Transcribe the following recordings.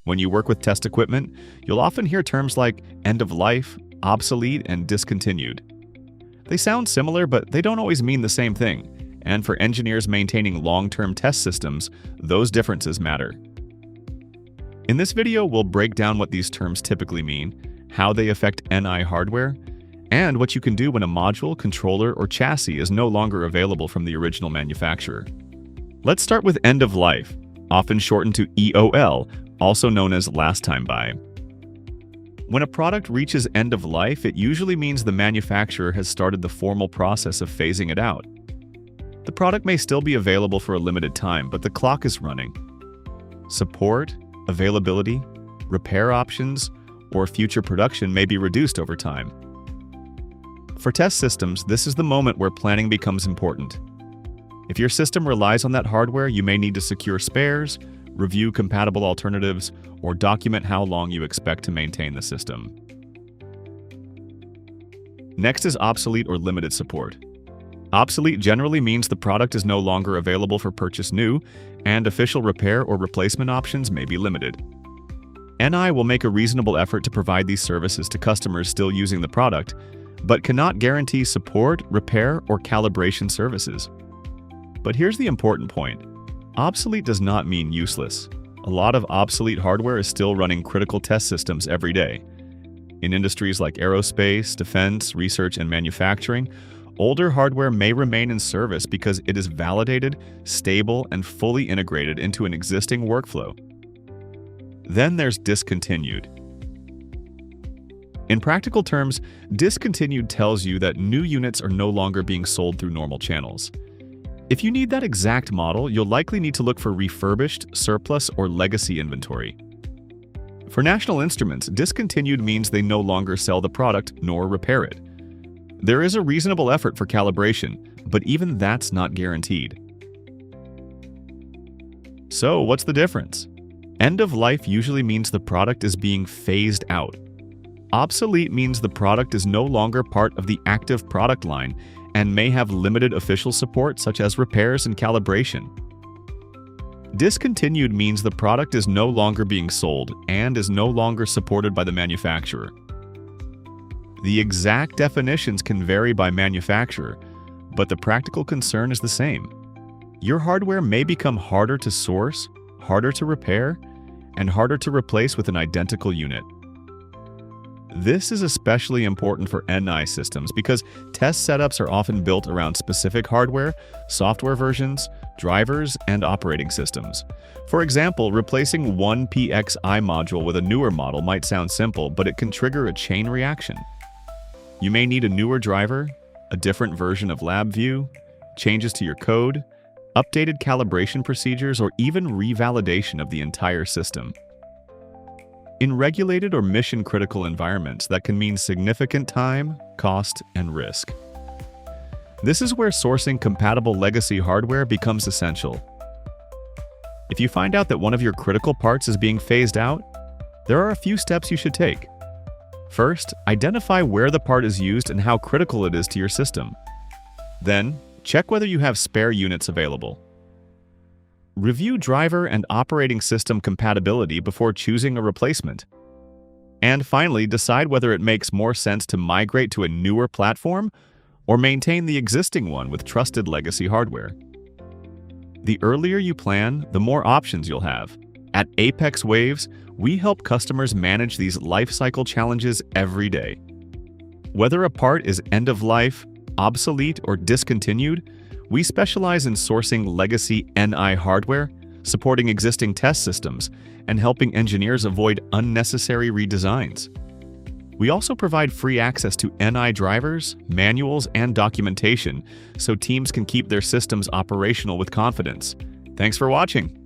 When you work with test equipment, you'll often hear terms like end of life, obsolete, and discontinued. They sound similar, but they don't always mean the same thing, and for engineers maintaining long-term test systems, those differences matter. In this video, we'll break down what these terms typically mean, how they affect NI hardware, and what you can do when a module, controller, or chassis is no longer available from the original manufacturer. Let's start with end of life, often shortened to EOL, also known as last time buy. When a product reaches end of life, it usually means the manufacturer has started the formal process of phasing it out. The product may still be available for a limited time, but the clock is running. Support, availability, repair options, or future production may be reduced over time. For test systems, this is the moment where planning becomes important. If your system relies on that hardware, you may need to secure spares, review compatible alternatives, or document how long you expect to maintain the system. Next is obsolete or limited support. Obsolete generally means the product is no longer available for purchase new, and official repair or replacement options may be limited. NI will make a reasonable effort to provide these services to customers still using the product, but cannot guarantee support, repair, or calibration services. But here's the important point. Obsolete does not mean useless. A lot of obsolete hardware is still running critical test systems every day. In industries like aerospace, defense, research, and manufacturing, older hardware may remain in service because it is validated, stable, and fully integrated into an existing workflow. Then there's discontinued. In practical terms, discontinued tells you that new units are no longer being sold through normal channels. If you need that exact model, you'll likely need to look for refurbished, surplus, or legacy inventory. For National Instruments, discontinued means they no longer sell the product nor repair it. There is a reasonable effort for calibration, but even that's not guaranteed. So, what's the difference? End of life usually means the product is being phased out. Obsolete means the product is no longer part of the active product line and may have limited official support such as repairs and calibration. Discontinued means the product is no longer being sold and is no longer supported by the manufacturer. The exact definitions can vary by manufacturer, but the practical concern is the same. Your hardware may become harder to source, harder to repair, and harder to replace with an identical unit. This is especially important for NI systems because test setups are often built around specific hardware, software versions, drivers, and operating systems. For example, replacing one PXI module with a newer model might sound simple, but it can trigger a chain reaction. You may need a newer driver, a different version of LabVIEW, changes to your code, updated calibration procedures, or even revalidation of the entire system. In regulated or mission-critical environments, that can mean significant time, cost, and risk. This is where sourcing compatible legacy hardware becomes essential. If you find out that one of your critical parts is being phased out, there are a few steps you should take. First, identify where the part is used and how critical it is to your system. Then, check whether you have spare units available. Review driver and operating system compatibility before choosing a replacement. And finally, decide whether it makes more sense to migrate to a newer platform or maintain the existing one with trusted legacy hardware. The earlier you plan, the more options you'll have. At Apex Waves, we help customers manage these lifecycle challenges every day. Whether a part is end of life, obsolete, or discontinued, we specialize in sourcing legacy NI hardware, supporting existing test systems, and helping engineers avoid unnecessary redesigns. We also provide free access to NI drivers, manuals, and documentation so teams can keep their systems operational with confidence. Thanks for watching!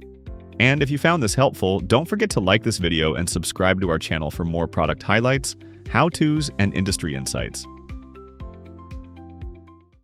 And if you found this helpful, don't forget to like this video and subscribe to our channel for more product highlights, how-tos, and industry insights.